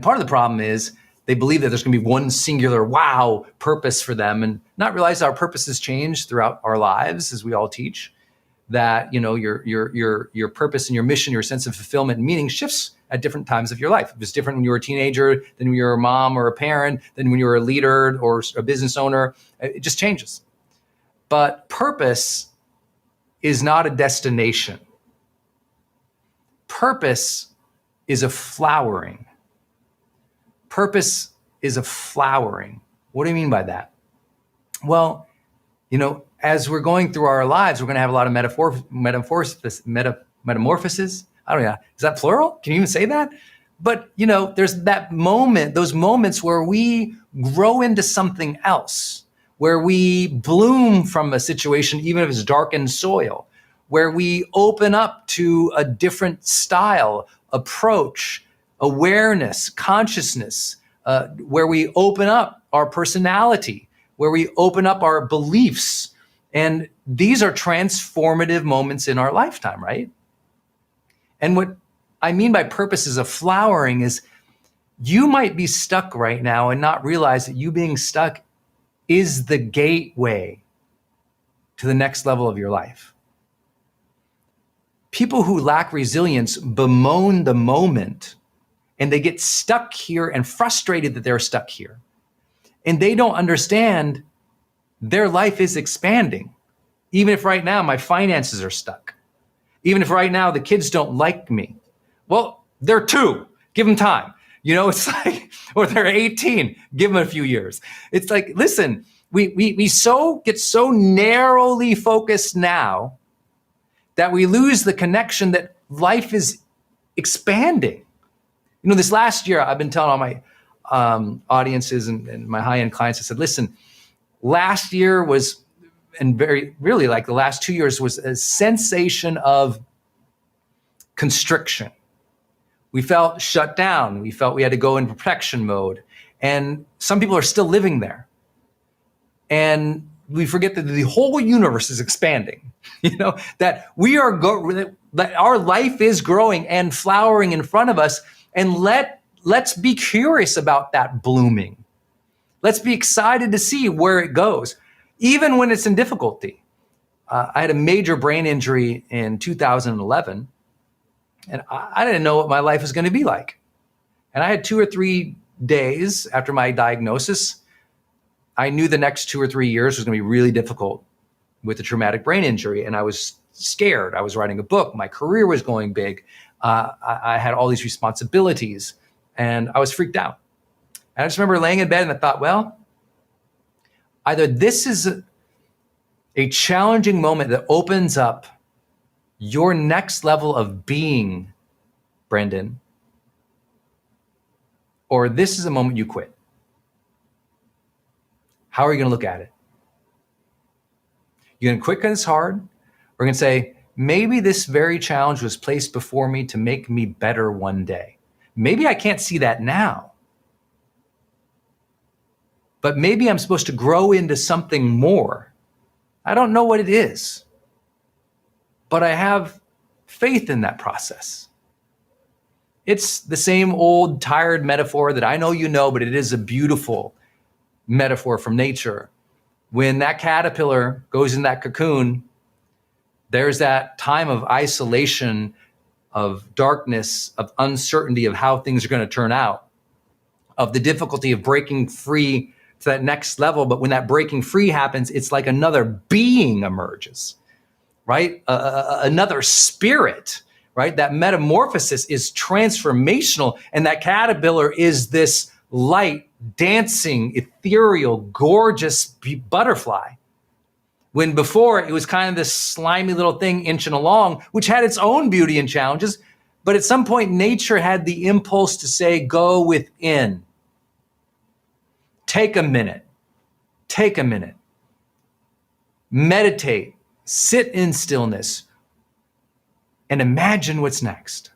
part of the problem is they believe that there's going to be one singular wow purpose for them, and not realize our purposes change throughout our lives, as we all teach. That your purpose and your mission, your sense of fulfillment and meaning shifts at different times of your life. It was different when you were a teenager, than when you were a mom or a parent, than when you were a leader or a business owner. It just changes. But purpose is not a destination. Purpose is a flowering. Purpose is a flowering. What do you mean by that? Well, as we're going through our lives, we're going to have a lot of metamorphosis. I don't know. Is that plural? Can you even say that? But, there's that moment, those moments where we grow into something else, where we bloom from a situation, even if it's darkened soil, where we open up to a different style, approach, awareness, consciousness, where we open up our personality, where we open up our beliefs. And these are transformative moments in our lifetime, right? And what I mean by purpose is a flowering is you might be stuck right now and not realize that you being stuck is the gateway to the next level of your life. People who lack resilience bemoan the moment, and they get stuck here and frustrated that they're stuck here. And they don't understand their life is expanding. Even if right now my finances are stuck. Even if right now the kids don't like me. Well, they're 2. Give them time. It's like, or they're 18. Give them a few years. It's like, listen, we get so narrowly focused now that we lose the connection that life is expanding. This last year, I've been telling all my audiences and my high-end clients, I said, listen, last year was, and really like the last 2 years was a sensation of constriction. We felt shut down. We felt we had to go into protection mode. And some people are still living there. And we forget that the whole universe is expanding, that that our life is growing and flowering in front of us. And let's be curious about that blooming. Let's be excited to see where it goes, even when it's in difficulty. I had a major brain injury in 2011, and I didn't know what my life was going to be like. And I had 2 or 3 days after my diagnosis. I knew the next 2 or 3 years was going to be really difficult with a traumatic brain injury, and I was scared. I was writing a book. My career was going big. I had all these responsibilities, and I was freaked out. And I just remember laying in bed and I thought, well, either this is a challenging moment that opens up your next level of being, Brendon, or this is a moment you quit. How are you going to look at it? You're going to quit because it's hard? We're going to say, maybe this very challenge was placed before me to make me better one day. Maybe I can't see that now. But maybe I'm supposed to grow into something more. I don't know what it is. But I have faith in that process. It's the same old tired metaphor that I know you know, but it is a beautiful metaphor from nature. When that caterpillar goes in that cocoon, there's that time of isolation, of darkness, of uncertainty of how things are going to turn out, of the difficulty of breaking free to that next level. But when that breaking free happens, it's like another being emerges, right? Another spirit, right? That metamorphosis is transformational. And that caterpillar is this light, dancing, ethereal, gorgeous butterfly. When before it was kind of this slimy little thing inching along, which had its own beauty and challenges. But at some point, nature had the impulse to say, go within. Take a minute. Take a minute. Meditate. Sit in stillness. And imagine what's next.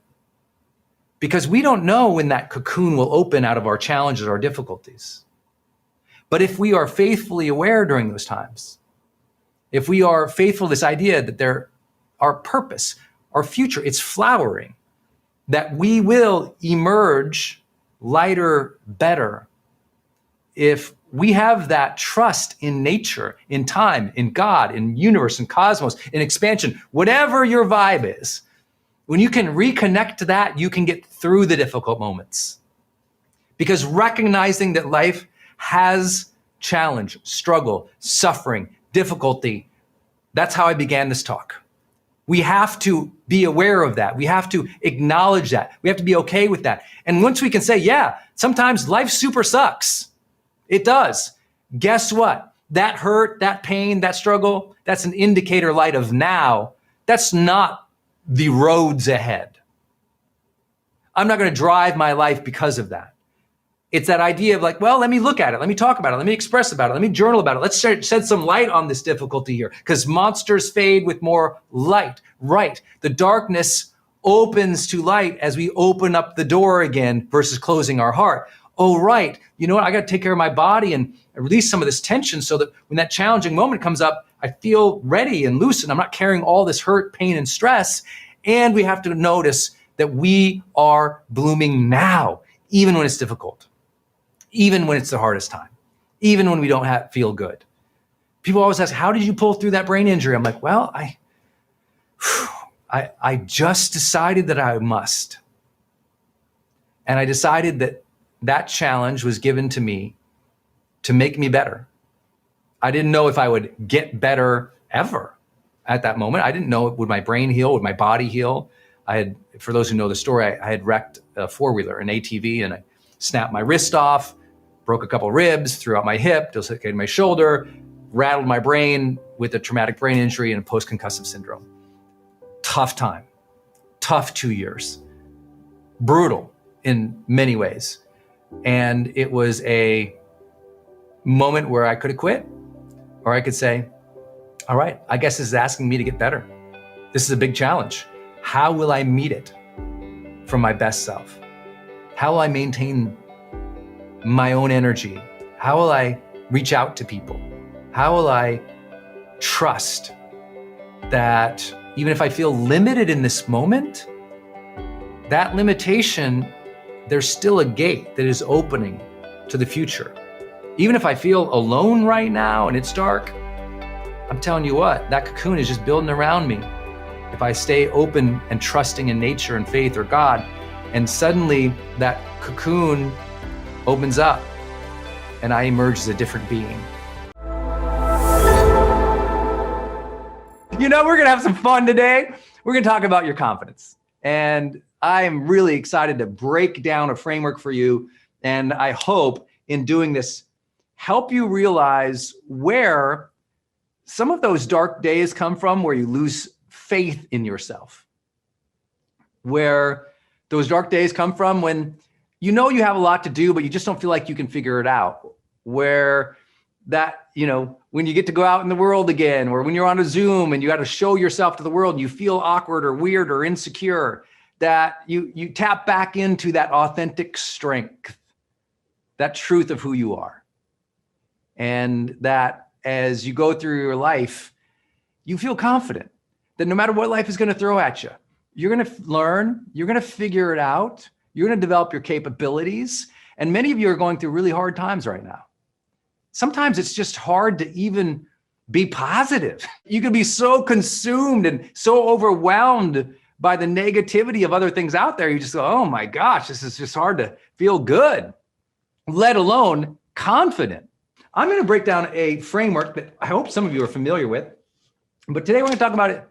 Because we don't know when that cocoon will open out of our challenges, our difficulties. But if we are faithfully aware during those times, if we are faithful to this idea that our purpose, our future, it's flowering, that we will emerge lighter, better if we have that trust in nature, in time, in God, in universe, in cosmos, in expansion, whatever your vibe is. When you can reconnect to that, you can get through the difficult moments. Because recognizing that life has challenge, struggle, suffering, difficulty, that's how I began this talk. We have to be aware of that. We have to acknowledge that. We have to be okay with that. And once we can say, yeah, sometimes life super sucks. It does. Guess what? That hurt, that pain, that struggle, that's an indicator light of now. That's not the roads ahead. I'm not going to drive my life because of that. It's that idea of like, well, let me look at it. Let me talk about it. Let me express about it. Let me journal about it. Let's shed some light on this difficulty here, because monsters fade with more light. Right. The darkness opens to light as we open up the door again versus closing our heart. Oh, right. You know what? I got to take care of my body and release some of this tension so that when that challenging moment comes up, I feel ready and loose and I'm not carrying all this hurt, pain, and stress. And we have to notice that we are blooming now, even when it's difficult. Even when it's the hardest time, even when we don't feel good. People always ask, how did you pull through that brain injury? I'm like, well, I just decided that I must. And I decided that that challenge was given to me to make me better. I didn't know if I would get better ever at that moment. I didn't know, would my brain heal? Would my body heal? For those who know the story, I had wrecked a four-wheeler, an ATV, and I snapped my wrist off, broke a couple ribs, threw out my hip, dislocated my shoulder, rattled my brain with a traumatic brain injury and a post-concussive syndrome. Tough time, tough 2 years, brutal in many ways. And it was a moment where I could have quit, or I could say, all right, I guess this is asking me to get better. This is a big challenge. How will I meet it from my best self? How will I maintain my own energy? How will I reach out to people? How will I trust that even if I feel limited in this moment, that limitation, there's still a gate that is opening to the future. Even if I feel alone right now and it's dark, I'm telling you what, that cocoon is just building around me. If I stay open and trusting in nature and faith or God, and suddenly that cocoon opens up and I emerge as a different being. You know, we're gonna have some fun today. We're gonna talk about your confidence. And I am really excited to break down a framework for you. And I hope in doing this, help you realize where some of those dark days come from, where you lose faith in yourself, where those dark days come from when you know you have a lot to do, but you just don't feel like you can figure it out. Where that, you know, when you get to go out in the world again, or when you're on a Zoom and you got to show yourself to the world and you feel awkward or weird or insecure, that you tap back into that authentic strength, that truth of who you are. And that as you go through your life, you feel confident that no matter what life is going to throw at you, you're going to learn, you're going to figure it out, you're going to develop your capabilities. And many of you are going through really hard times right now. Sometimes it's just hard to even be positive. You can be so consumed and so overwhelmed by the negativity of other things out there. You just go, oh my gosh, this is just hard to feel good, let alone confident. I'm going to break down a framework that I hope some of you are familiar with, but today we're going to talk about it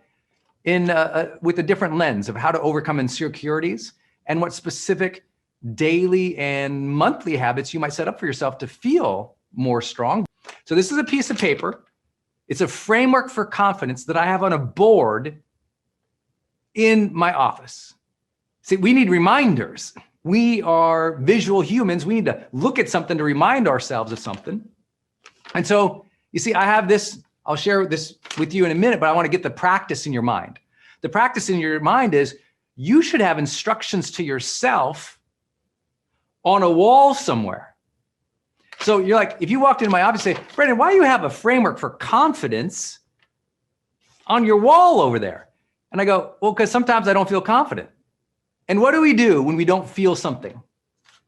with a different lens of how to overcome insecurities and what specific daily and monthly habits you might set up for yourself to feel more strong. So this is a piece of paper. It's a framework for confidence that I have on a board in my office. See, we need reminders. We are visual humans. We need to look at something to remind ourselves of something. And so, you see, I have this, I'll share this with you in a minute, but I want to get the practice in your mind. The practice in your mind is you should have instructions to yourself on a wall somewhere. So you're like, if you walked into my office and say, Brendon, why do you have a framework for confidence on your wall over there? And I go, well, because sometimes I don't feel confident. And what do we do when we don't feel something?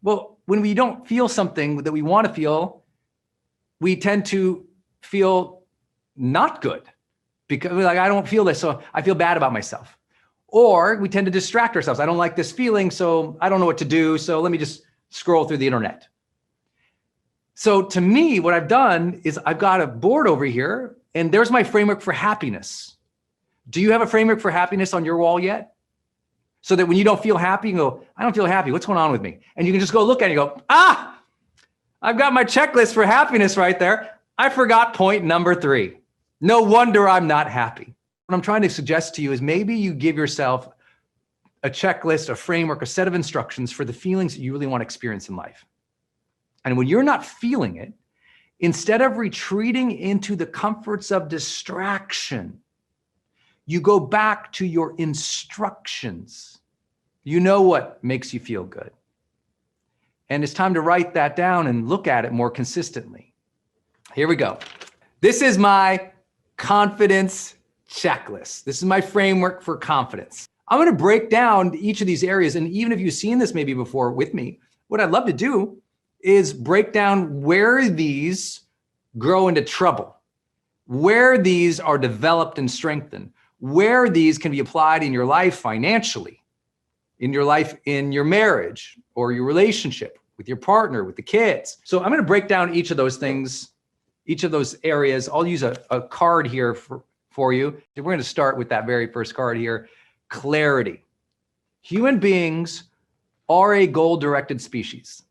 Well, when we don't feel something that we want to feel, we tend to feel not good because we're like, I don't feel this, so I feel bad about myself. Or we tend to distract ourselves. I don't like this feeling, so I don't know what to do, so let me just scroll through the internet. So to me, what I've done is I've got a board over here, and there's my framework for happiness. Do you have a framework for happiness on your wall yet? So that when you don't feel happy, you can go, I don't feel happy. What's going on with me? And you can just go look at it and go, I've got my checklist for happiness right there. I forgot point number 3. No wonder I'm not happy. What I'm trying to suggest to you is maybe you give yourself a checklist, a framework, a set of instructions for the feelings that you really want to experience in life. And when you're not feeling it, instead of retreating into the comforts of distraction, you go back to your instructions. You know what makes you feel good. And it's time to write that down and look at it more consistently. Here we go. This is my confidence checklist. This is my framework for confidence. I'm going to break down each of these areas. And even if you've seen this maybe before with me, what I'd love to do is break down where these grow into trouble, where these are developed and strengthened, where these can be applied in your life financially, in your life, in your marriage or your relationship with your partner, with the kids. So I'm going to break down each of those things, each of those areas. I'll use a card here for you. We're going to start with that very first card here, clarity. Human beings are a goal-directed species.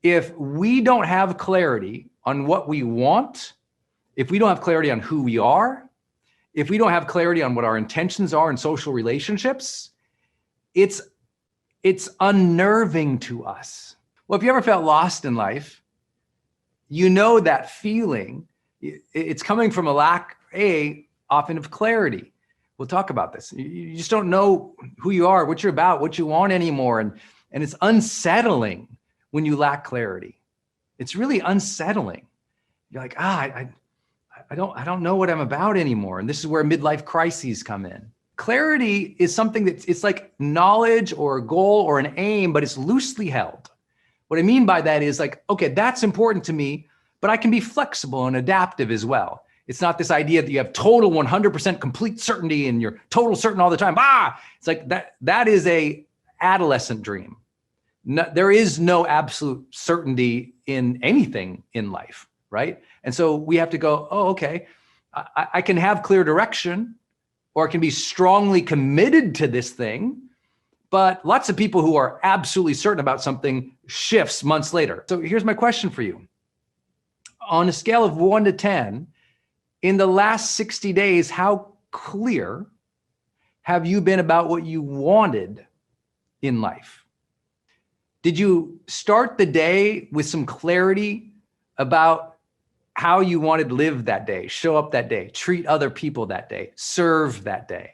If we don't have clarity on what we want, if we don't have clarity on who we are, if we don't have clarity on what our intentions are in social relationships, it's unnerving to us. Well, if you ever felt lost in life, you know that feeling. It's coming from a lack, often of clarity. We'll talk about this. You just don't know who you are, what you're about, what you want anymore. And it's unsettling when you lack clarity. It's really unsettling. You're like, I don't know what I'm about anymore. And this is where midlife crises come in. Clarity is something it's like knowledge or a goal or an aim, but it's loosely held. What I mean by that is like, okay, that's important to me, but I can be flexible and adaptive as well. It's not this idea that you have total 100% complete certainty and you're total certain all the time. It's like that is a adolescent dream. No, there is no absolute certainty in anything in life, right? And so we have to go, okay, I can have clear direction, or I can be strongly committed to this thing, but lots of people who are absolutely certain about something shifts months later. So here's my question for you. On a scale of 1 to 10, in the last 60 days, how clear have you been about what you wanted in life? Did you start the day with some clarity about how you wanted to live that day, show up that day, treat other people that day, serve that day?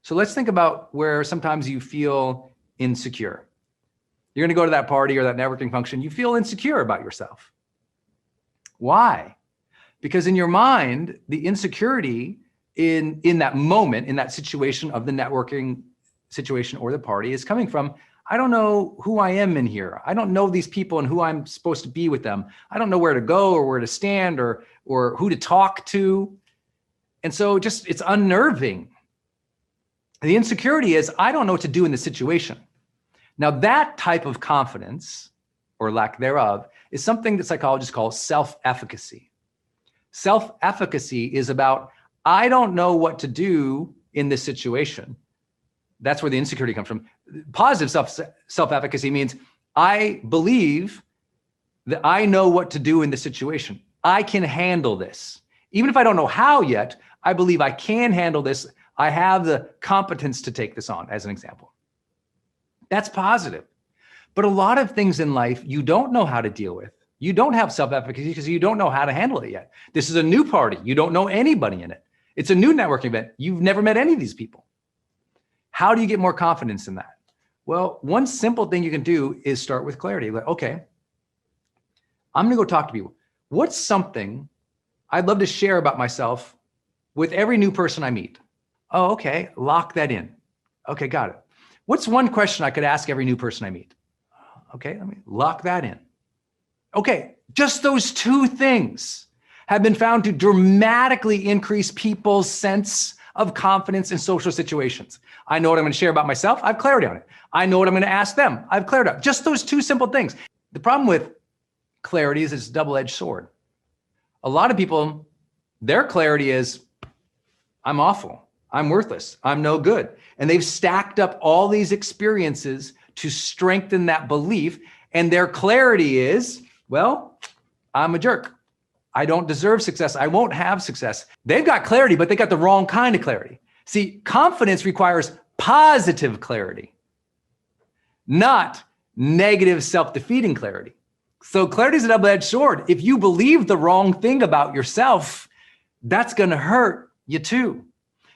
So let's think about where sometimes you feel insecure. You're going to go to that party or that networking function. You feel insecure about yourself. Why? Because in your mind, the insecurity in that moment, in that situation of the networking situation or the party is coming from, I don't know who I am in here. I don't know these people and who I'm supposed to be with them. I don't know where to go or where to stand or who to talk to. And so it's unnerving. The insecurity is, I don't know what to do in this situation. Now that type of confidence or lack thereof is something that psychologists call self-efficacy. Self-efficacy is about, I don't know what to do in this situation. That's where the insecurity comes from. Positive self-efficacy means I believe that I know what to do in this situation. I can handle this. Even if I don't know how yet, I believe I can handle this. I have the competence to take this on, as an example. That's positive. But a lot of things in life you don't know how to deal with. You don't have self-efficacy because you don't know how to handle it yet. This is a new party. You don't know anybody in it. It's a new networking event. You've never met any of these people. How do you get more confidence in that? Well, one simple thing you can do is start with clarity. Like, okay, I'm gonna go talk to people. What's something I'd love to share about myself with every new person I meet? Oh, okay, lock that in. Okay, got it. What's one question I could ask every new person I meet? Okay, let me lock that in. Okay, just those two things have been found to dramatically increase people's sense of confidence in social situations. I know what I'm going to share about myself. I have clarity on it. I know what I'm going to ask them. I have clarity on it. Just those two simple things. The problem with clarity is it's a double-edged sword. A lot of people, their clarity is, I'm awful. I'm worthless. I'm no good. And they've stacked up all these experiences to strengthen that belief. And their clarity is, well, I'm a jerk. I don't deserve success. I won't have success. They've got clarity, but they got the wrong kind of clarity. See, confidence requires positive clarity, not negative self-defeating clarity. So clarity is a double-edged sword. If you believe the wrong thing about yourself, that's going to hurt you too.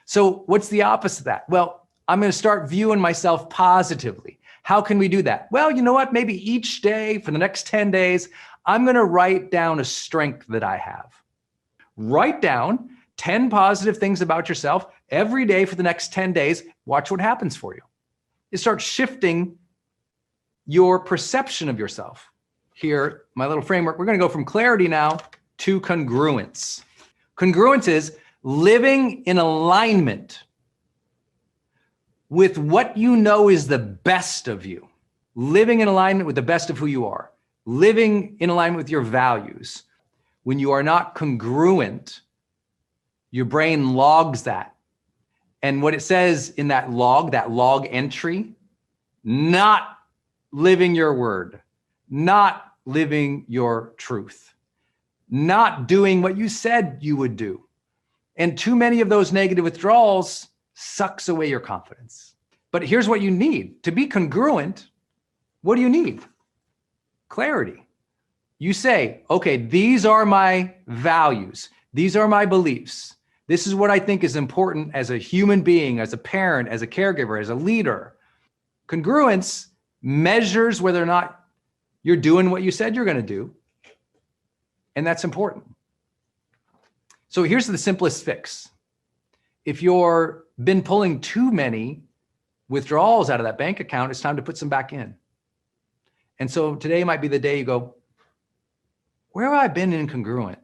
So what's the opposite of that? Well, I'm going to start viewing myself positively. How can we do that? Well, you know what? Maybe each day for the next 10 days, I'm going to write down a strength that I have. Write down 10 positive things about yourself every day for the next 10 days. Watch what happens for you. You start shifting your perception of yourself. Here, my little framework, we're going to go from clarity now to congruence. Congruence is living in alignment with what you know is the best of you. Living in alignment with the best of who you are. Living in alignment with your values. When you are not congruent, your brain logs that. And what it says in that log entry, not living your word, not living your truth, not doing what you said you would do. And too many of those negative withdrawals sucks away your confidence. But here's what you need. To be congruent, what do you need? Clarity. You say, okay, these are my values. These are my beliefs. This is what I think is important as a human being, as a parent, as a caregiver, as a leader. Congruence measures whether or not you're doing what you said you're going to do. And that's important. So here's the simplest fix. If you've been pulling too many withdrawals out of that bank account, it's time to put some back in. And so today might be the day you go, where have I been incongruent?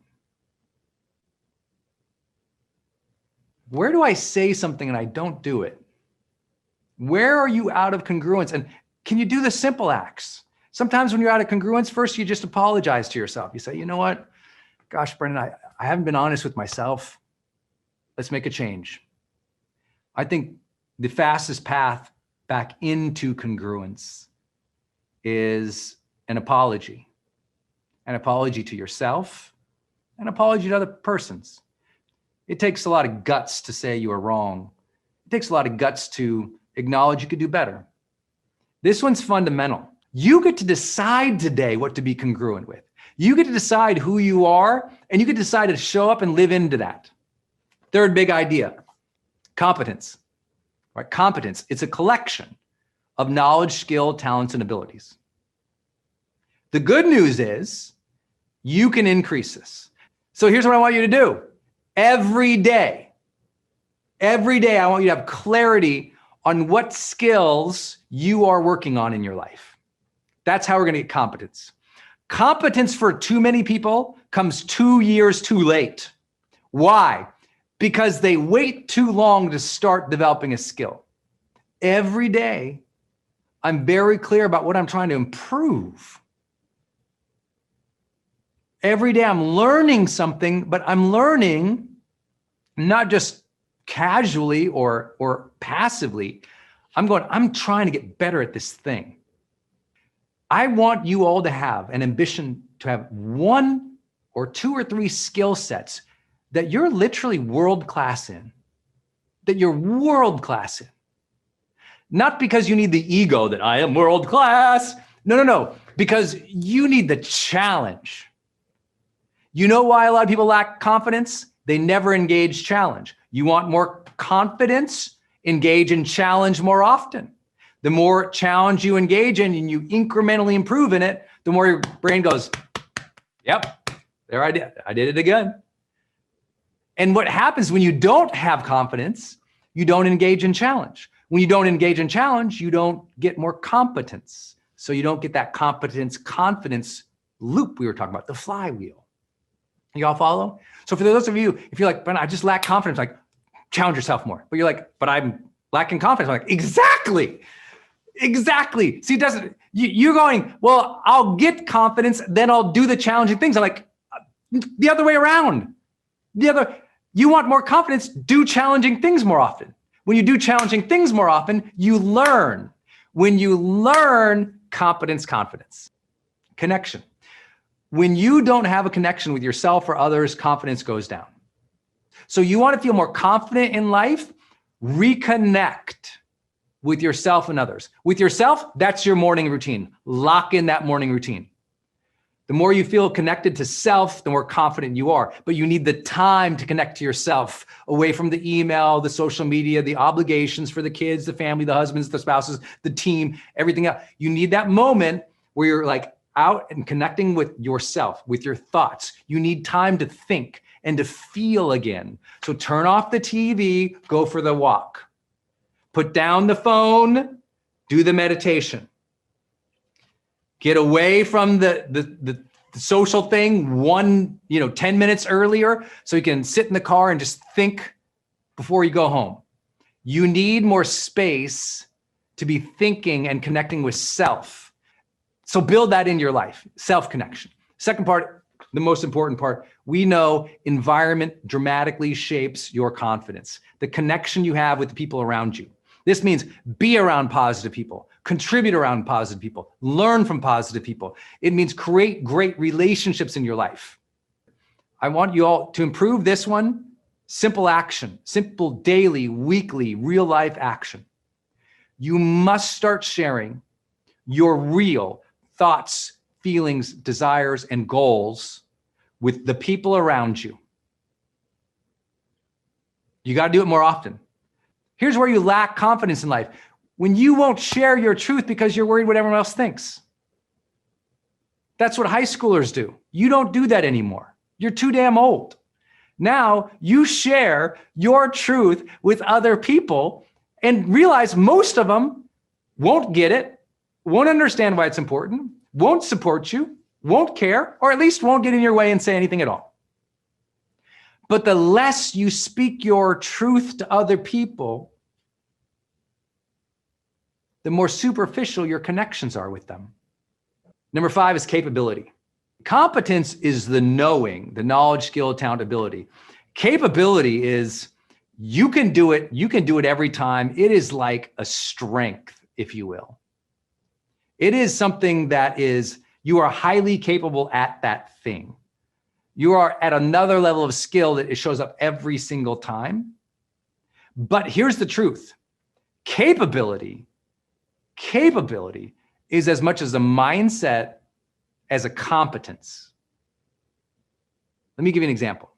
Where do I say something and I don't do it? Where are you out of congruence? And can you do the simple acts? Sometimes when you're out of congruence, first you just apologize to yourself. You say, you know what? Gosh, Brendon, I haven't been honest with myself. Let's make a change. I think the fastest path back into congruence is an apology to yourself, an apology to other persons. It takes a lot of guts to say you are wrong. It takes a lot of guts to acknowledge you could do better. This one's fundamental. You get to decide today what to be congruent with. You get to decide who you are, and you get to decide to show up and live into that. Third big idea, competence. Right? Competence, it's a collection of knowledge, skill, talents, and abilities. The good news is you can increase this. So here's what I want you to do. Every day, I want you to have clarity on what skills you are working on in your life. That's how we're going to get competence. Competence for too many people comes 2 years too late. Why? Because they wait too long to start developing a skill. Every day, I'm very clear about what I'm trying to improve. Every day I'm learning something, but I'm learning not just casually or passively. I'm trying to get better at this thing. I want you all to have an ambition to have 1 or 2 or 3 skill sets that you're literally world-class in, Not because you need the ego that I am world-class. No. Because you need the challenge. You know why a lot of people lack confidence? They never engage challenge. You want more confidence? Engage in challenge more often. The more challenge you engage in and you incrementally improve in it, the more your brain goes, yep, there I did it again. And what happens when you don't have confidence, you don't engage in challenge. When you don't engage in challenge, you don't get more competence. so you don't get that competence, confidence loop we were talking about, the flywheel. You all follow? So for those of you, if you're like, but I just lack confidence, like challenge yourself more. But you're like, but I'm lacking confidence. I'm like, exactly. See, it doesn't, you're going, well, I'll get confidence, then I'll do the challenging things. I'm like, the other way around. You want more confidence, do challenging things more often. When you do challenging things more often, you learn. When you learn, confidence. Connection. When you don't have a connection with yourself or others, confidence goes down. So you want to feel more confident in life? Reconnect with yourself and others. With yourself, that's your morning routine. Lock in that morning routine. The more you feel connected to self, the more confident you are. But you need the time to connect to yourself, away from the email, the social media, the obligations for the kids, the family, the husbands, the spouses, the team, everything else. You need that moment where you're like out and connecting with yourself, with your thoughts. You need time to think and to feel again. So turn off the TV, go for the walk. Put down the phone, do the meditation. Get away from the social thing 10 minutes earlier so you can sit in the car and just think before you go home. You need more space to be thinking and connecting with self. So build that in your life, self-connection. Second part, the most important part, we know environment dramatically shapes your confidence. The connection you have with the people around you. This means be around positive people, contribute around positive people, learn from positive people. It means create great relationships in your life. I want you all to improve this one. Simple action, simple daily, weekly, real life action. You must start sharing your real thoughts, feelings, desires, and goals with the people around you. You got to do it more often. Here's where you lack confidence in life. When you won't share your truth because you're worried what everyone else thinks. That's what high schoolers do. You don't do that anymore. You're too damn old. Now you share your truth with other people and realize most of them won't get it, won't understand why it's important, won't support you, won't care, or at least won't get in your way and say anything at all. But the less you speak your truth to other people, the more superficial your connections are with them. Number 5 is capability. Competence is the knowing, the knowledge, skill, talent, ability. Capability is you can do it every time. It is like a strength, if you will. It is something that is, you are highly capable at that thing. You are at another level of skill that it shows up every single time. But here's the truth. Capability is as much as a mindset as a competence. Let me give you an example.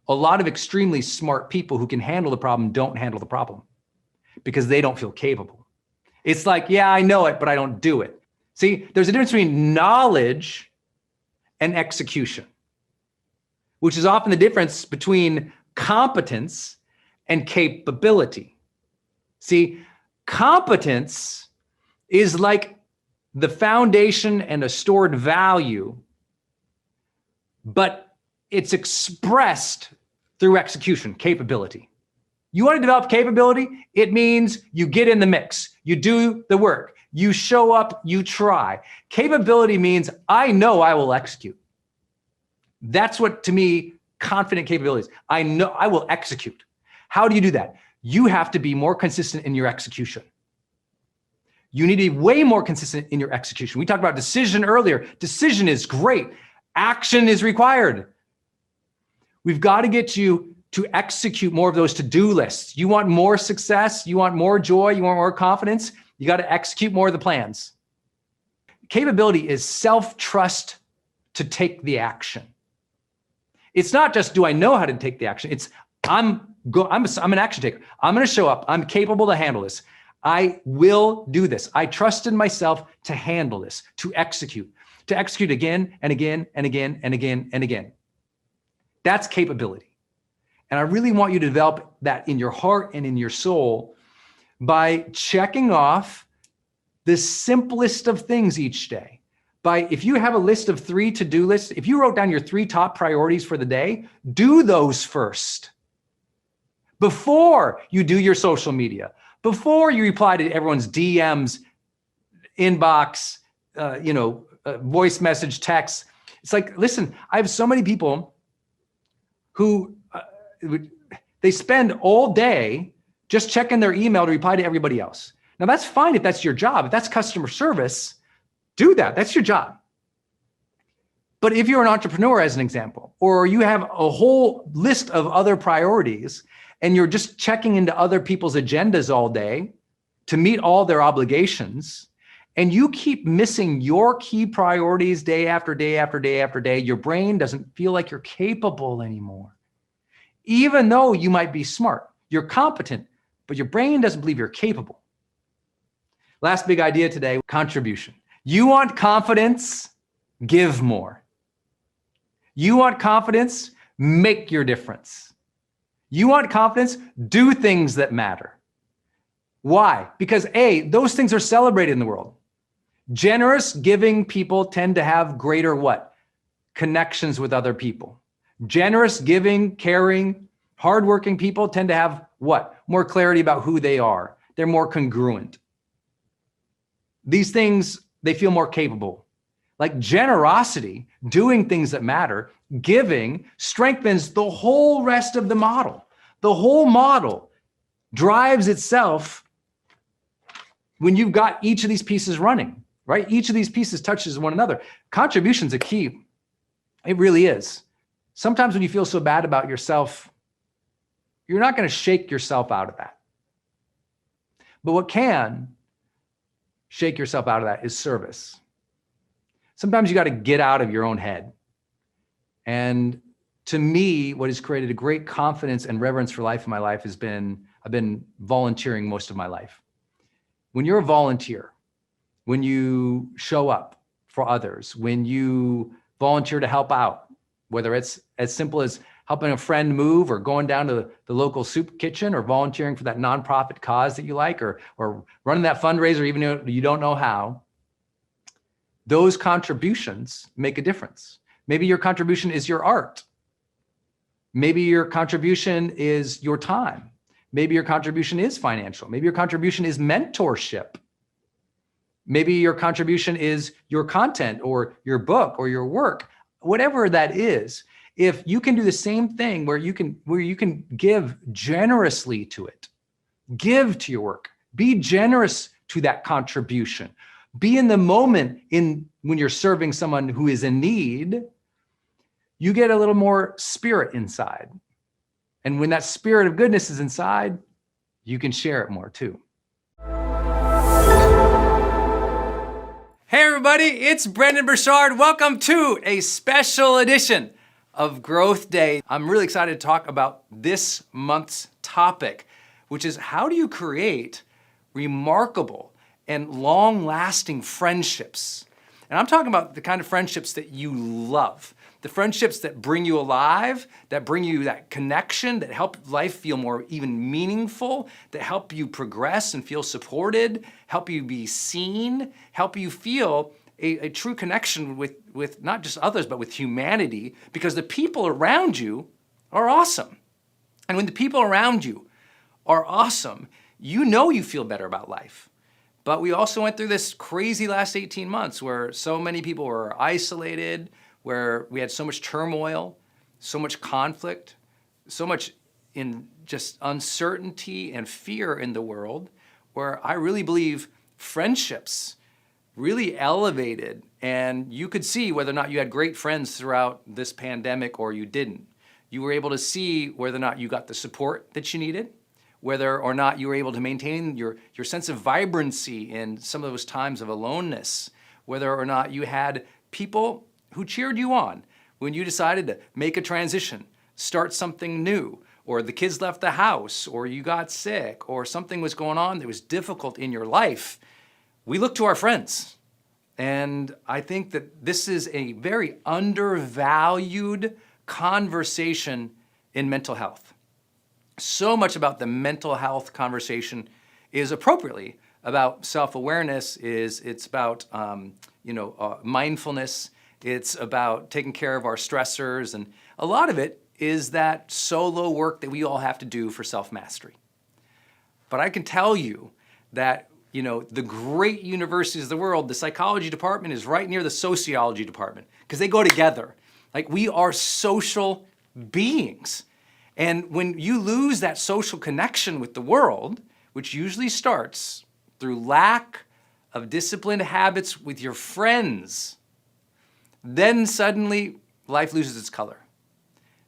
A lot of extremely smart people who can handle the problem don't handle the problem because they don't feel capable. It's like, yeah, I know it, but I don't do it. See, there's a difference between knowledge and execution, which is often the difference between competence and capability. See, competence is like the foundation and a stored value, but it's expressed through execution, capability. You want to develop capability? It means you get in the mix, you do the work, you show up, you try. Capability means I know I will execute. That's what, to me, confident capabilities. I know I will execute. How do you do that? You have to be more consistent in your execution. You need to be way more consistent in your execution. We talked about decision earlier. Decision is great. Action is required. We've got to get you to execute more of those to-do lists. You want more success, you want more joy, you want more confidence, you got to execute more of the plans. Capability is self-trust to take the action. It's not just, do I know how to take the action? It's, I'm an action taker. I'm going to show up. I'm capable to handle this. I will do this. I trust in myself to handle this, to execute again and again and again and again and again. That's capability. And I really want you to develop that in your heart and in your soul by checking off the simplest of things each day. If you have a list of 3 to-do lists, if you wrote down your 3 top priorities for the day, do those first. Before you do your social media, before you reply to everyone's DMs, inbox, voice message, text. It's like, listen, I have so many people who they spend all day just checking their email to reply to everybody else. Now that's fine if that's your job. If that's customer service, do that. That's your job. But if you're an entrepreneur, as an example, or you have a whole list of other priorities and you're just checking into other people's agendas all day to meet all their obligations, and you keep missing your key priorities day after day after day after day, your brain doesn't feel like you're capable anymore. Even though you might be smart, you're competent, but your brain doesn't believe you're capable. Last big idea today, contribution. You want confidence? Give more. You want confidence? Make your difference. You want confidence? Do things that matter. Why? Because A, those things are celebrated in the world. Generous, giving people tend to have greater what? Connections with other people. Generous, giving, caring, hardworking people tend to have what? More clarity about who they are. They're more congruent. These things, they feel more capable. Like generosity, doing things that matter, giving strengthens the whole rest of the model. The whole model drives itself when you've got each of these pieces running, right? Each of these pieces touches one another. Contribution's a key. It really is. Sometimes when you feel so bad about yourself, you're not going to shake yourself out of that. But what can shake yourself out of that is service. Sometimes you got to get out of your own head. And to me, what has created a great confidence and reverence for life in my life has been, I've been volunteering most of my life. When you're a volunteer, when you show up for others, when you volunteer to help out, whether it's as simple as helping a friend move or going down to the local soup kitchen or volunteering for that nonprofit cause that you like or running that fundraiser even though you don't know how, those contributions make a difference. Maybe your contribution is your art. Maybe your contribution is your time. Maybe your contribution is financial. Maybe your contribution is mentorship. Maybe your contribution is your content or your book or your work. Whatever that is, if you can do the same thing where you can give generously to it, give to your work, be generous to that contribution, be in the moment when you're serving someone who is in need, you get a little more spirit inside. And when that spirit of goodness is inside, you can share it more too. Hey everybody, it's Brendon Burchard. Welcome to a special edition of Growth Day. I'm really excited to talk about this month's topic, which is how do you create remarkable and long-lasting friendships? And I'm talking about the kind of friendships that you love, the friendships that bring you alive, that bring you that connection, that help life feel more even meaningful, that help you progress and feel supported, help you be seen, help you feel a true connection with not just others, but with humanity, because the people around you are awesome. And when the people around you are awesome, you know you feel better about life. But we also went through this crazy last 18 months where so many people were isolated, where we had so much turmoil, so much conflict, so much in just uncertainty and fear in the world, where I really believe friendships really elevated, and you could see whether or not you had great friends throughout this pandemic or you didn't. You were able to see whether or not you got the support that you needed, whether or not you were able to maintain your sense of vibrancy in some of those times of aloneness, whether or not you had people who cheered you on when you decided to make a transition, start something new, or the kids left the house, or you got sick, or something was going on that was difficult in your life. We look to our friends. And I think that this is a very undervalued conversation in mental health. So much about the mental health conversation is appropriately about self-awareness is it's about mindfulness. It's about taking care of our stressors, and a lot of it is that solo work that we all have to do for self-mastery. But I can tell you that the great universities of the world, the psychology department is right near the sociology department because they go together. Like, we are social beings. And when you lose that social connection with the world, which usually starts through lack of disciplined habits with your friends, then suddenly life loses its color.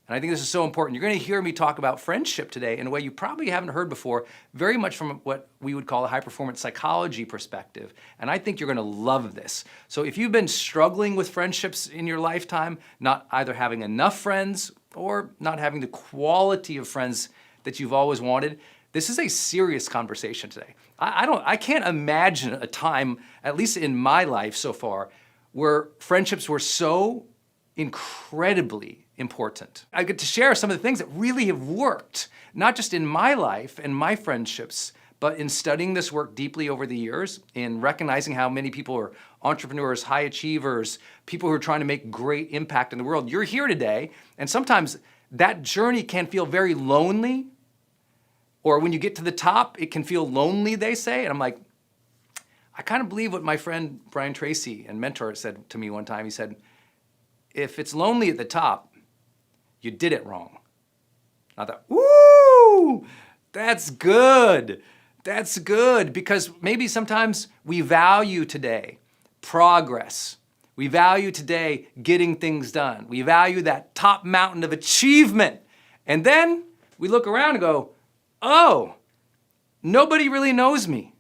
And I think this is so important. You're going to hear me talk about friendship today in a way you probably haven't heard before, very much from what we would call a high-performance psychology perspective. And I think you're going to love this. So if you've been struggling with friendships in your lifetime, not either having enough friends or not having the quality of friends that you've always wanted, this is a serious conversation today. I can't imagine a time, at least in my life so far, where friendships were so incredibly important. I get to share some of the things that really have worked, not just in my life and my friendships, but in studying this work deeply over the years, in recognizing how many people are entrepreneurs, high achievers, people who are trying to make great impact in the world. You're here today, and sometimes that journey can feel very lonely, or when you get to the top, it can feel lonely, they say, and I'm like, I kind of believe what my friend Brian Tracy and mentor said to me one time. He said, if it's lonely at the top, you did it wrong. I thought, woo, that's good. That's good, because maybe sometimes we value today progress. We value today getting things done. We value that top mountain of achievement. And then we look around and go, oh, nobody really knows me.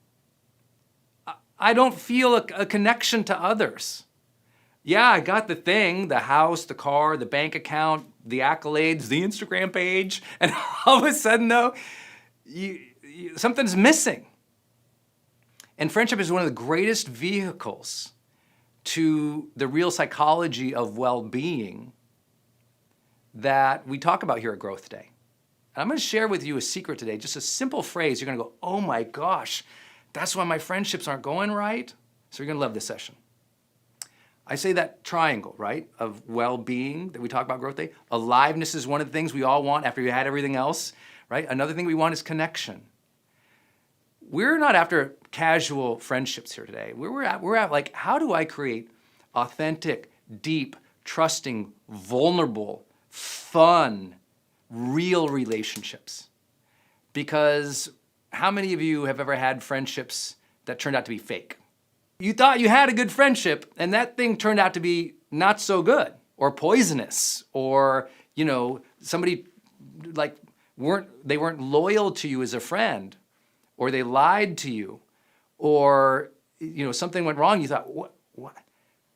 I don't feel a connection to others. Yeah, I got the thing, the house, the car, the bank account, the accolades, the Instagram page, and all of a sudden, though, something's missing. And friendship is one of the greatest vehicles to the real psychology of well-being that we talk about here at Growth Day. And I'm going to share with you a secret today, just a simple phrase. You're going to go, oh my gosh, that's why my friendships aren't going right. So you're going to love this session. I say that triangle, right, of well-being that we talk about Growth Day. Aliveness is one of the things we all want after we had everything else, right? Another thing we want is connection. We're not after casual friendships here today. We're at like, how do I create authentic, deep, trusting, vulnerable, fun, real relationships? Because how many of you have ever had friendships that turned out to be fake? You thought you had a good friendship, and that thing turned out to be not so good, or poisonous, or somebody they weren't loyal to you as a friend, or they lied to you, or something went wrong. You thought, what?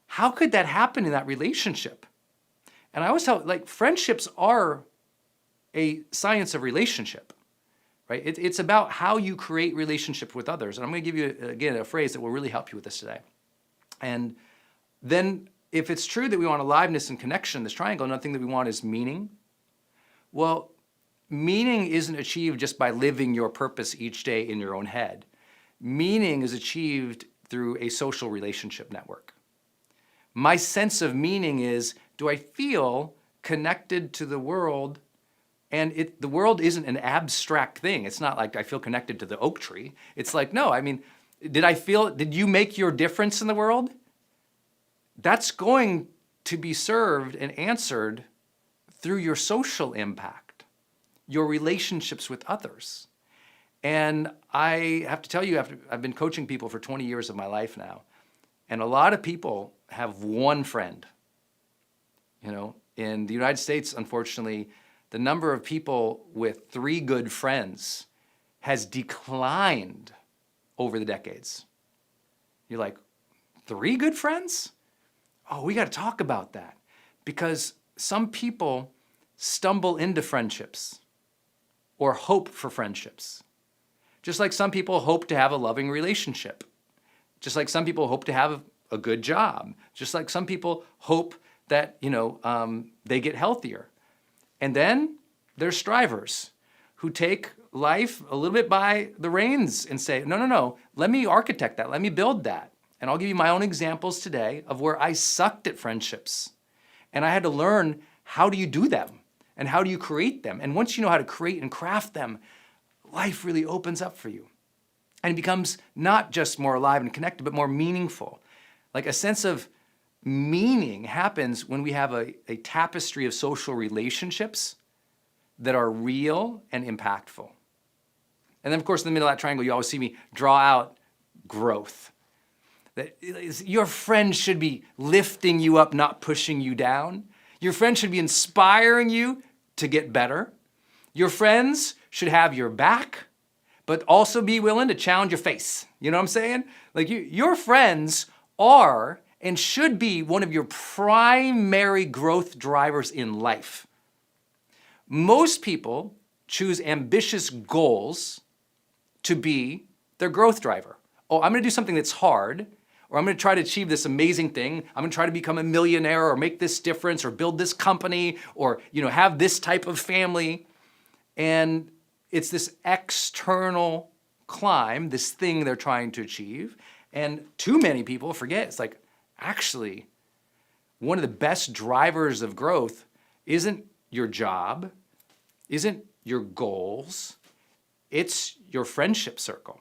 How could that happen in that relationship? And I always tell, friendships are a science of relationship. Right? It's about how you create relationship with others. And I'm going to give you, again, a phrase that will really help you with this today. And then if it's true that we want aliveness and connection, this triangle, another thing that we want is meaning. Well, meaning isn't achieved just by living your purpose each day in your own head. Meaning is achieved through a social relationship network. My sense of meaning is, do I feel connected to the world? And the world isn't an abstract thing. It's not like I feel connected to the oak tree. It's like, no, I mean, did you make your difference in the world? That's going to be served and answered through your social impact, your relationships with others. And I have to tell you, I've been coaching people for 20 years of my life now, and a lot of people have one friend. In the United States, unfortunately, the number of people with 3 good friends has declined over the decades. You're like, 3 good friends? Oh, we got to talk about that. Because some people stumble into friendships or hope for friendships. Just like some people hope to have a loving relationship. Just like some people hope to have a good job. Just like some people hope that, they get healthier. And then there's strivers who take life a little bit by the reins and say, no, let me architect that, let me build that. And I'll give you my own examples today of where I sucked at friendships. And I had to learn, how do you do them? And how do you create them? And once you know how to create and craft them, life really opens up for you. And it becomes not just more alive and connected, but more meaningful. Like a sense of meaning happens when we have a tapestry of social relationships that are real and impactful. And then, of course, in the middle of that triangle, you always see me draw out growth. That your friends should be lifting you up, not pushing you down. Your friends should be inspiring you to get better. Your friends should have your back, but also be willing to challenge your face. You know what I'm saying? Like your friends are and should be one of your primary growth drivers in life. Most people choose ambitious goals to be their growth driver. Oh, I'm gonna do something that's hard, or I'm gonna try to achieve this amazing thing. I'm gonna try to become a millionaire or make this difference or build this company or have this type of family. And it's this external climb, this thing they're trying to achieve. And too many people forget, it's like, actually, one of the best drivers of growth isn't your job, isn't your goals, it's your friendship circle.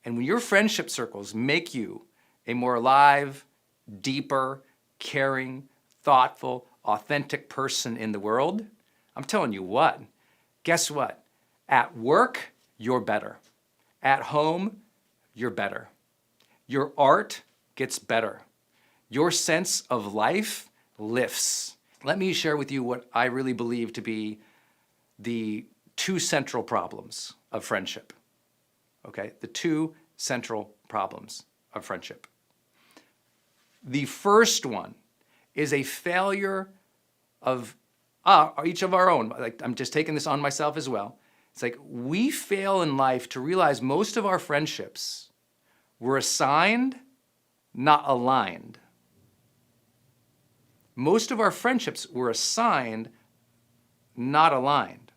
And when your friendship circles make you a more alive, deeper, caring, thoughtful, authentic person in the world, I'm telling you what, guess what? At work, you're better. At home, you're better. Your art gets better. Your sense of life lifts. Let me share with you what I really believe to be the two central problems of friendship. Okay, the two central problems of friendship. The first one is a failure of each of our own. Like, I'm just taking this on myself as well. It's like we fail in life to realize most of our friendships were assigned, not aligned. Most of our friendships were assigned, not aligned.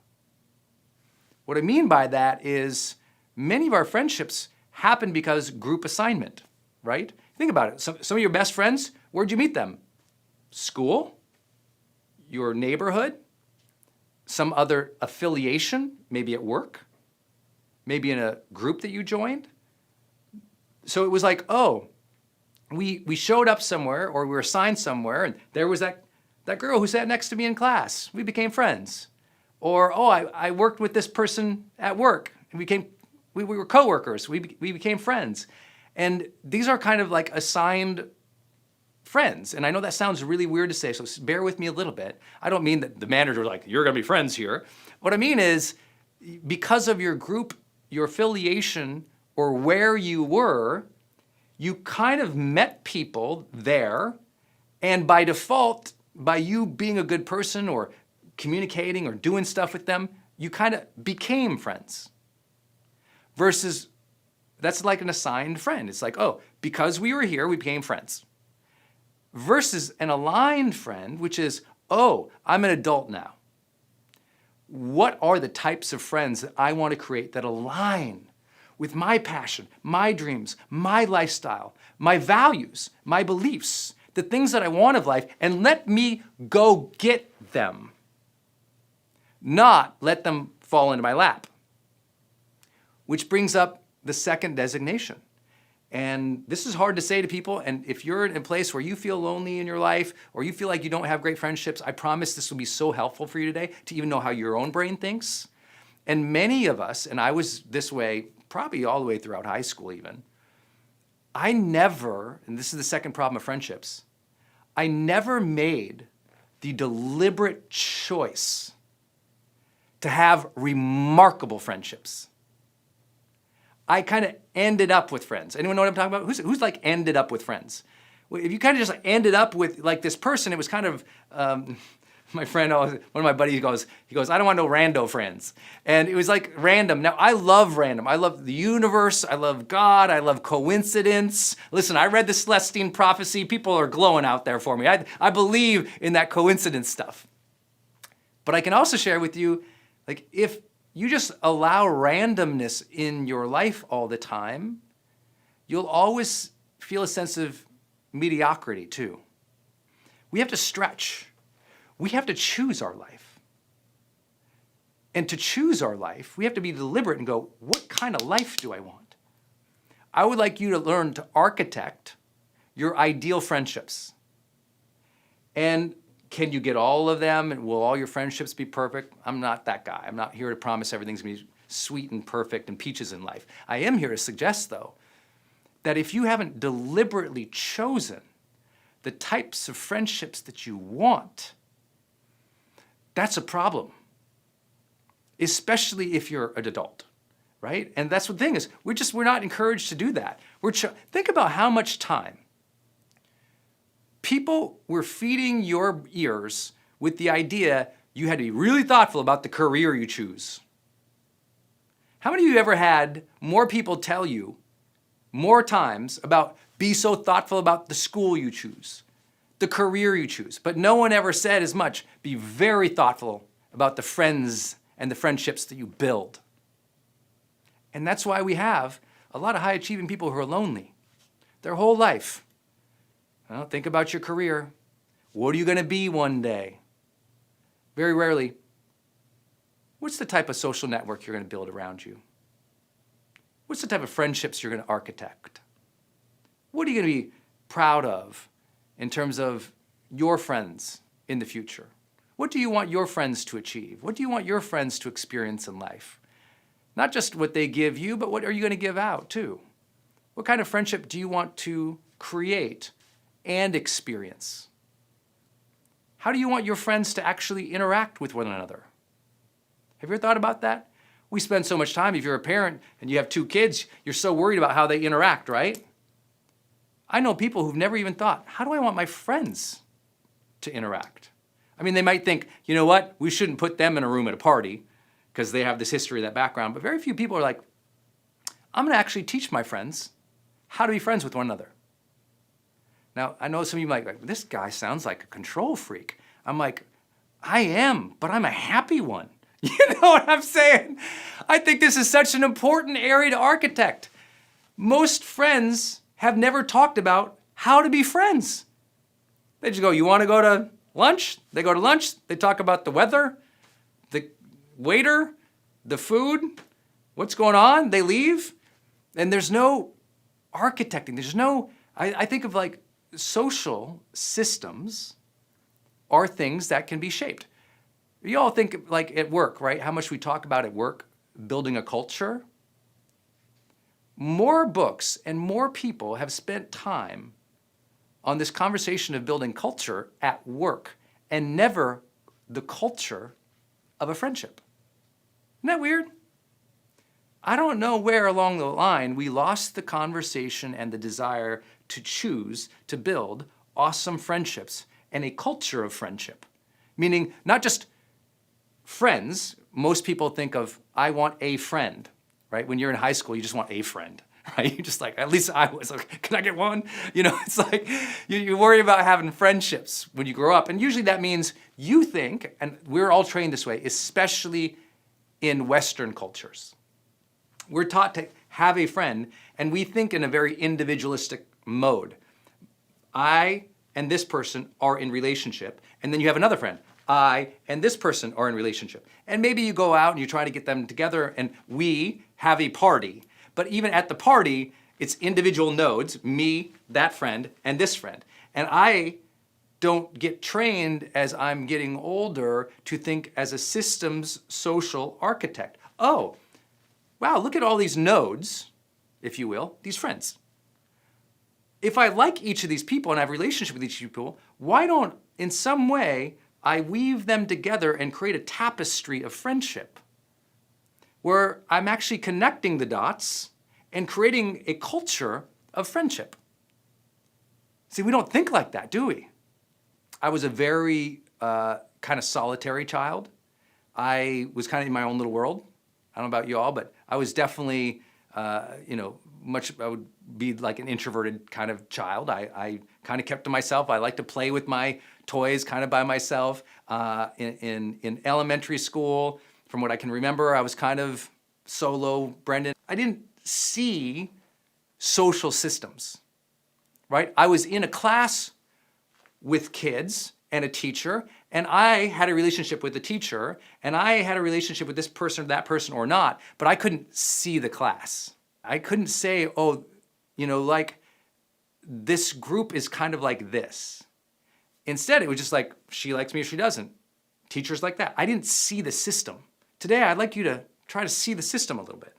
What I mean by that is many of our friendships happen because group assignment, right? Think about it. Some of your best friends, where'd you meet them? School, your neighborhood, some other affiliation, maybe at work, maybe in a group that you joined. So it was like, oh, we showed up somewhere or we were assigned somewhere and there was that girl who sat next to me in class. We became friends. Or, oh, I worked with this person at work and we were coworkers. We became friends. And these are kind of like assigned friends. And I know that sounds really weird to say, so bear with me a little bit. I don't mean that the manager was like, you're gonna be friends here. What I mean is, because of your group, your affiliation, or where you were, you kind of met people there, and by default, by you being a good person or communicating or doing stuff with them, you kind of became friends. Versus, that's like an assigned friend. It's like, oh, because we were here, we became friends. Versus an aligned friend, which is, oh, I'm an adult now. What are the types of friends that I want to create that align with my passion, my dreams, my lifestyle, my values, my beliefs, the things that I want of life, and let me go get them, not let them fall into my lap. Which brings up the second designation. And this is hard to say to people, and if you're in a place where you feel lonely in your life, or you feel like you don't have great friendships, I promise this will be so helpful for you today to even know how your own brain thinks. And many of us, and I was this way probably all the way throughout high school even, I never, and this is the second problem of friendships, I never made the deliberate choice to have remarkable friendships. I kind of ended up with friends. Anyone know what I'm talking about? Who's like ended up with friends? If you kind of just like ended up with like this person, it was kind of, my friend, one of my buddies he goes, I don't want no rando friends. And it was like random. Now I love random. I love the universe. I love God. I love coincidence. Listen, I read the Celestine prophecy. People are glowing out there for me. I believe in that coincidence stuff. But I can also share with you, like if you just allow randomness in your life all the time, you'll always feel a sense of mediocrity too. We have to stretch. We have to choose our life. And to choose our life, we have to be deliberate and go, what kind of life do I want? I would like you to learn to architect your ideal friendships. And can you get all of them? And will all your friendships be perfect? I'm not that guy. I'm not here to promise everything's going to be sweet and perfect and peaches in life. I am here to suggest, though, that if you haven't deliberately chosen the types of friendships that you want, that's a problem, especially if you're an adult, right? And that's the thing is, we're not encouraged to do that. Think about how much time people were feeding your ears with the idea you had to be really thoughtful about the career you choose. How many of you ever had more people tell you more times about be so thoughtful about the school you choose, the career you choose, but no one ever said as much, be very thoughtful about the friends and the friendships that you build. And that's why we have a lot of high achieving people who are lonely their whole life. Well, think about your career. What are you going to be one day? Very rarely, what's the type of social network you're going to build around you? What's the type of friendships you're going to architect? What are you going to be proud of in terms of your friends in the future? What do you want your friends to achieve? What do you want your friends to experience in life? Not just what they give you, but what are you going to give out too? What kind of friendship do you want to create and experience? How do you want your friends to actually interact with one another? Have you ever thought about that? We spend so much time, if you're a parent and you have 2 kids, you're so worried about how they interact, right? I know people who've never even thought, how do I want my friends to interact? I mean, they might think, you know what, we shouldn't put them in a room at a party because they have this history, that background, but very few people are like, I'm gonna actually teach my friends how to be friends with one another. Now, I know some of you might be like, this guy sounds like a control freak. I'm like, I am, but I'm a happy one. You know what I'm saying? I think this is such an important area to architect. Most friends have never talked about how to be friends. They just go, you want to go to lunch? They go to lunch. They talk about the weather, the waiter, the food, what's going on. They leave. And there's no architecting. There's no, I think of like social systems are things that can be shaped. You all think like at work, right? How much we talk about at work, building a culture. More books and more people have spent time on this conversation of building culture at work and never the culture of a friendship. Isn't that weird? I don't know where along the line we lost the conversation and the desire to choose to build awesome friendships and a culture of friendship. Meaning not just friends. Most people think of, I want a friend, right? When you're in high school, you just want a friend, right? You're just like, at least I was like, can I get one? You know, it's like, you worry about having friendships when you grow up. And usually that means you think, and we're all trained this way, especially in Western cultures. We're taught to have a friend, and we think in a very individualistic mode. I and this person are in relationship, and then you have another friend. I and this person are in relationship. And maybe you go out and you try to get them together, and we have a party. But even at the party, it's individual nodes, me, that friend, and this friend. And I don't get trained as I'm getting older to think as a systems social architect. Oh, wow, look at all these nodes, if you will, these friends. If I like each of these people and I have a relationship with each of these people, why don't, in some way, I weave them together and create a tapestry of friendship where I'm actually connecting the dots and creating a culture of friendship? See, we don't think like that, do we? I was a very kind of solitary child. I was kind of in my own little world. I don't know about you all, but I was definitely, I would be like an introverted kind of child. I kind of kept to myself. I like to play with my toys kind of by myself. In elementary school, From what I can remember, I was kind of solo, Brendon. I didn't see social systems, right? I was in a class with kids and a teacher, and I had a relationship with the teacher, and I had a relationship with this person or that person or not, but I couldn't see the class. I couldn't say, oh, like this group is kind of like this. Instead, it was just like, she likes me or she doesn't. Teachers like that. I didn't see the system. Today, I'd like you to try to see the system a little bit.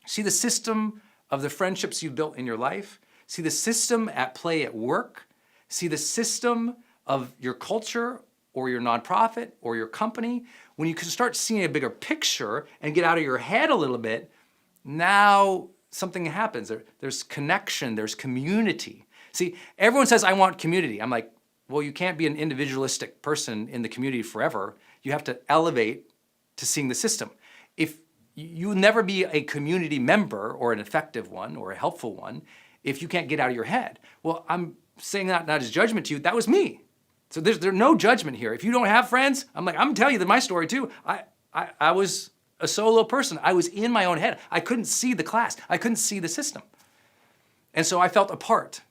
See the system of the friendships you've built in your life. See the system at play at work. See the system of your culture or your nonprofit or your company. When you can start seeing a bigger picture and get out of your head a little bit, now something happens. There's connection, there's community. See, everyone says, I want community. I'm like, well, you can't be an individualistic person in the community forever. You have to elevate to seeing the system. If you'll never be a community member or an effective one or a helpful one if you can't get out of your head. Well, I'm saying that not as judgment to you, that was me. So there's no judgment here. If you don't have friends, I'm telling you my story too. I was a solo person. I was in my own head. I couldn't see the class. I couldn't see the system. And so I felt apart.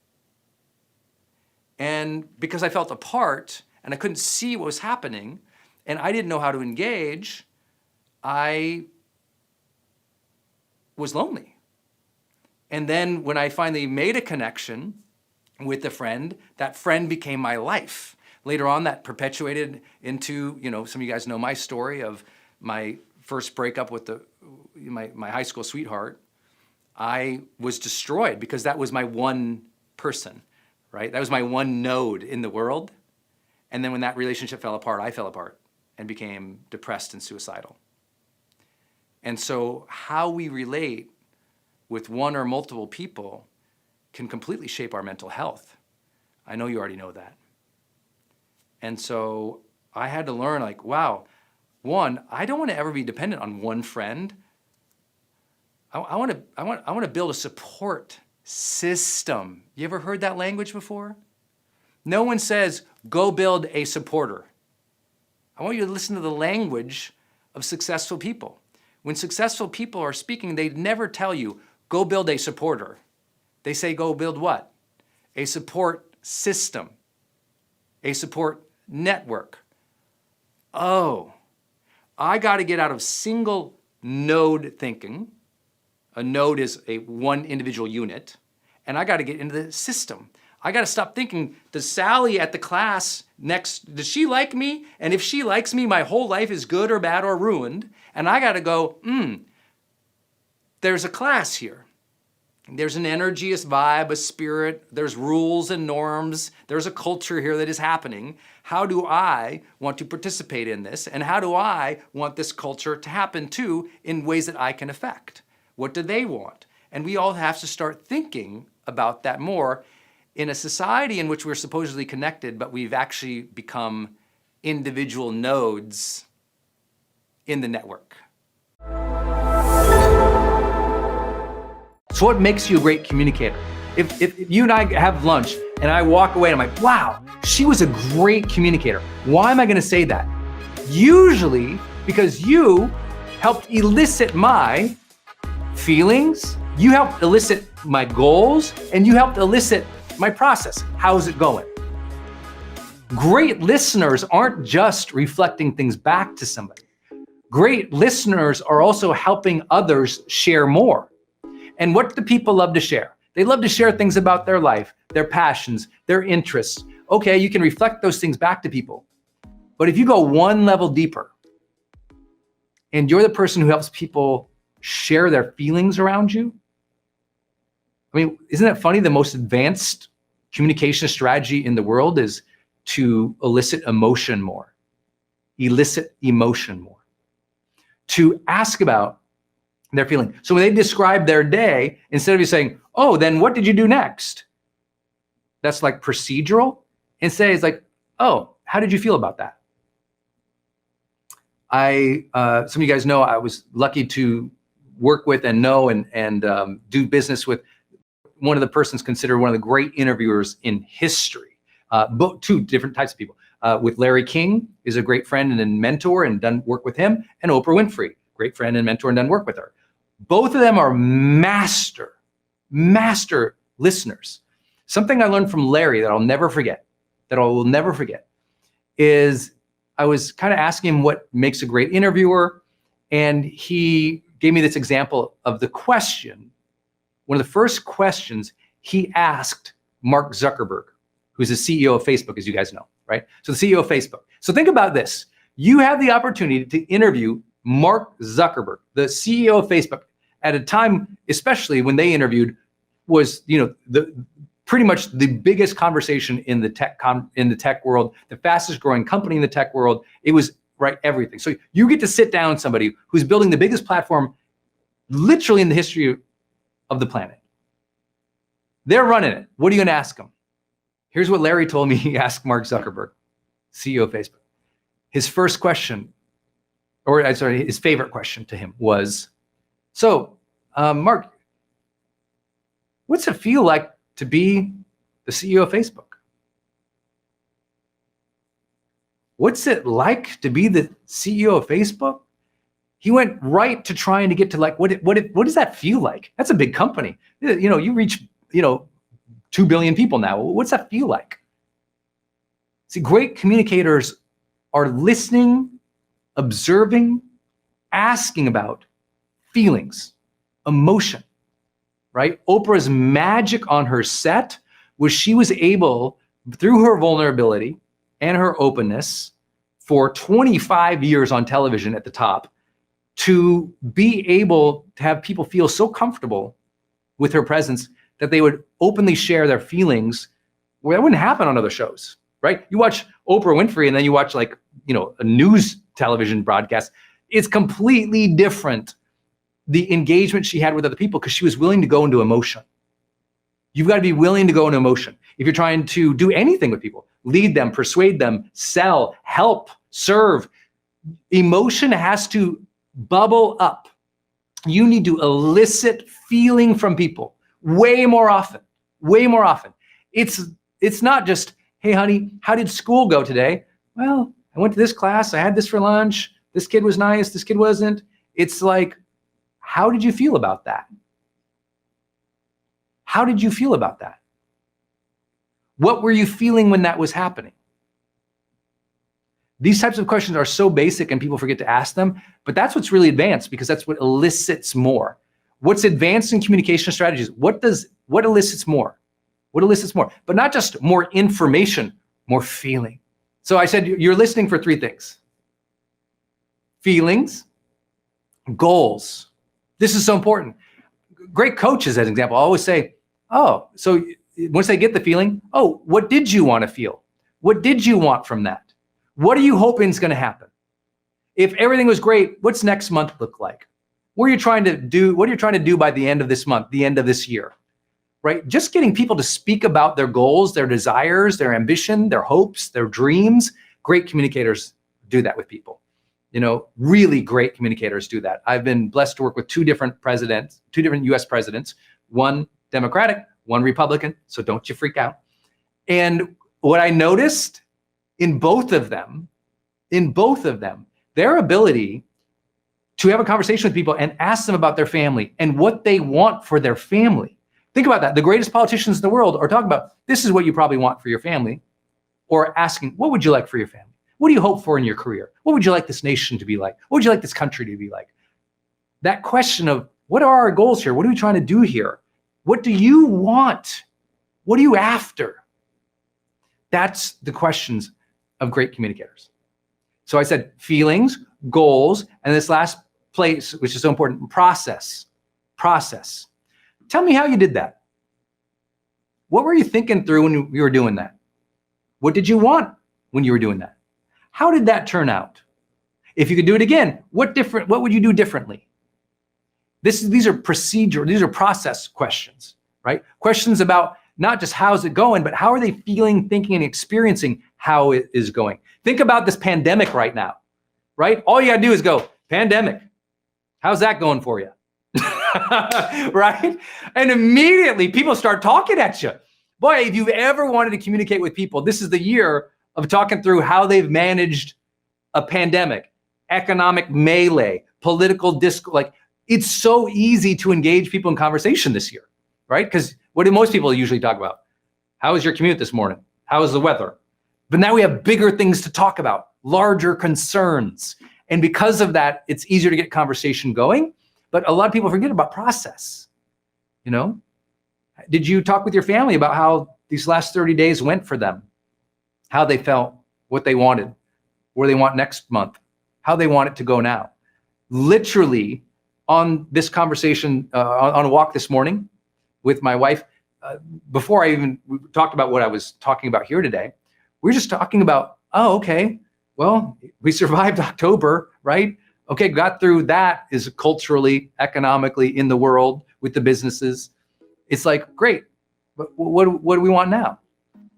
And because I felt apart and I couldn't see what was happening and I didn't know how to engage, I was lonely. And then when I finally made a connection with a friend, that friend became my life. Later on, that perpetuated into, some of you guys know my story of my first breakup with my high school sweetheart. I was destroyed because that was my one person, right? That was my one node in the world. And then when that relationship fell apart, I fell apart and became depressed and suicidal. And so how we relate with one or multiple people can completely shape our mental health. I know you already know that. And so I had to learn, wow, one, I don't want to ever be dependent on one friend. I want to build a support system. You ever heard that language before? No one says, go build a supporter. I want you to listen to the language of successful people. When successful people are speaking, they never tell you, go build a supporter. They say, go build what? A support system, a support network. Oh, I got to get out of single node thinking. A node is one individual unit, and I got to get into the system. I got to stop thinking, does Sally at the class next, does she like me? And if she likes me, my whole life is good or bad or ruined. And I got to go, there's a class here. There's an energy, a vibe, a spirit. There's rules and norms. There's a culture here that is happening. How do I want to participate in this? And how do I want this culture to happen too in ways that I can affect? What do they want? And we all have to start thinking about that more in a society in which we're supposedly connected, but we've actually become individual nodes in the network. So what makes you a great communicator? If you and I have lunch and I walk away and I'm like, wow, she was a great communicator. Why am I gonna say that? Usually because you helped elicit my feelings, you helped elicit my goals, and you helped elicit my process. How's it going? Great listeners aren't just reflecting things back to somebody. Great listeners are also helping others share more. And what do people love to share? They love to share things about their life, their passions, their interests. Okay, you can reflect those things back to people. But if you go one level deeper and you're the person who helps people share their feelings around you, I mean, isn't that funny? The most advanced communication strategy in the world is to elicit emotion more, to ask about their feeling. So when they describe their day, instead of you saying, oh, then what did you do next? That's like procedural. Instead, it's like, oh, how did you feel about that? Some of you guys know I was lucky to work with and know and do business with one of the persons considered one of the great interviewers in history. Two different types of people. with Larry King, is a great friend and mentor, and done work with him, and Oprah Winfrey, great friend and mentor, and done work with her. Both of them are master listeners. Something I learned from Larry that I will never forget, is I was kind of asking him what makes a great interviewer, and he gave me this example of the question. One of the first questions he asked Mark Zuckerberg, who's the CEO of Facebook, as you guys know, right? So the CEO of Facebook. So think about this. You have the opportunity to interview Mark Zuckerberg, the CEO of Facebook, at a time, especially when they interviewed, was pretty much the biggest conversation in the tech world, the fastest growing company in the tech world. It was everything. So you get to sit down with somebody who's building the biggest platform literally in the history of the planet. They're running it. What are you going to ask them? Here's what Larry told me he asked Mark Zuckerberg, CEO of Facebook. His first question, his favorite question to him was, so, Mark, what's it feel like to be the CEO of Facebook? What's it like to be the CEO of Facebook? He went right to trying to get to what does that feel like? That's a big company. You reach 2 billion people now. What's that feel like? See, great communicators are listening, observing, asking about feelings, emotion, right? Oprah's magic on her set was she was able, through her vulnerability and her openness, for 25 years on television at the top, to be able to have people feel so comfortable with her presence that they would openly share their feelings, where that wouldn't happen on other shows, right? You watch Oprah Winfrey and then you watch a news television broadcast. It's completely different, the engagement she had with other people, because she was willing to go into emotion. You've got to be willing to go into emotion. If you're trying to do anything with people, lead them, persuade them, sell, help, serve, emotion has to bubble up. You need to elicit feeling from people way more often. It's not just, hey, honey, how did school go today? Well, I went to this class. I had this for lunch. This kid was nice. This kid wasn't. It's like, how did you feel about that? How did you feel about that? What were you feeling when that was happening? These types of questions are so basic and people forget to ask them, but that's what's really advanced, because that's what elicits more. What's advanced in communication strategies? What elicits more? What elicits more? But not just more information, more feeling. So I said, you're listening for 3 things: feelings, goals. This is so important. Great coaches, as an example, always say, oh, so once they get the feeling, oh, what did you want to feel? What did you want from that? What are you hoping is going to happen? If everything was great, what's next month look like? What are you trying to do? What are you trying to do by the end of this month, the end of this year? Right? Just getting people to speak about their goals, their desires, their ambition, their hopes, their dreams. Great communicators do that with people. Really great communicators do that. I've been blessed to work with 2 different US presidents, one Democratic, one Republican. So don't you freak out. And what I noticed in both of them, their ability to have a conversation with people and ask them about their family and what they want for their family. Think about that. The greatest politicians in the world are talking about, this is what you probably want for your family, or asking, what would you like for your family? What do you hope for in your career? What would you like this nation to be like? What would you like this country to be like? That question of, what are our goals here? What are we trying to do here? What do you want? What are you after? That's the questions of great communicators. So I said feelings, goals, and this last place, which is so important, process. Tell me how you did that. What were you thinking through when you were doing that? What did you want when you were doing that? How did that turn out? If you could do it again, what would you do differently? These are process questions, right? Questions about not just how's it going, but how are they feeling, thinking, and experiencing how it is going. Think about this pandemic right now, right? All you gotta do is go, pandemic, how's that going for you? Right? And immediately people start talking at you. Boy, if you've ever wanted to communicate with people, this is the year of talking through how they've managed a pandemic, economic melee, political like it's so easy to engage people in conversation this year, right? Because what do most people usually talk about? How was your commute this morning? How was the weather? But now we have bigger things to talk about, larger concerns. And because of that, it's easier to get conversation going. But a lot of people forget about process. You know, did you talk with your family about how these last 30 days went for them? How they felt, what they wanted, where they want next month, how they want it to go now. Literally on this conversation, on a walk this morning with my wife, before I even talked about what I was talking about here today, we were just talking about, oh, okay, well, we survived October, right? Okay, got through that is culturally, economically in the world with the businesses. It's like, great, but what do we want now?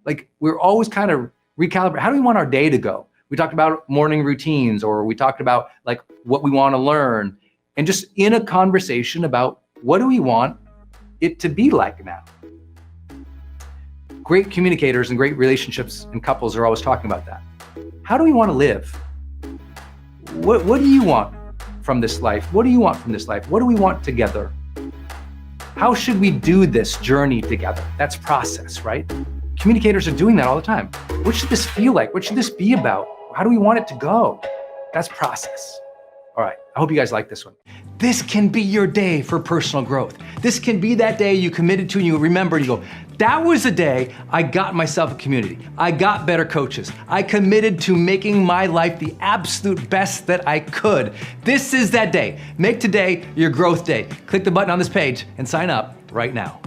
Like, we're always kind of recalibrate. How do we want our day to go? We talked about morning routines, or we talked about like what we want to learn, and just in a conversation about what do we want it to be like now. Great communicators and great relationships and couples are always talking about that. How do we want to live? What do you want from this life? What do you want from this life? What do we want together? How should we do this journey together? That's process, right? Communicators are doing that all the time. What should this feel like? What should this be about? How do we want it to go? That's process. All right, I hope you guys like this one. This can be your day for personal growth. This can be that day you committed to and you remember and you go, that was the day I got myself a community. I got better coaches. I committed to making my life the absolute best that I could. This is that day. Make today your growth day. Click the button on this page and sign up right now.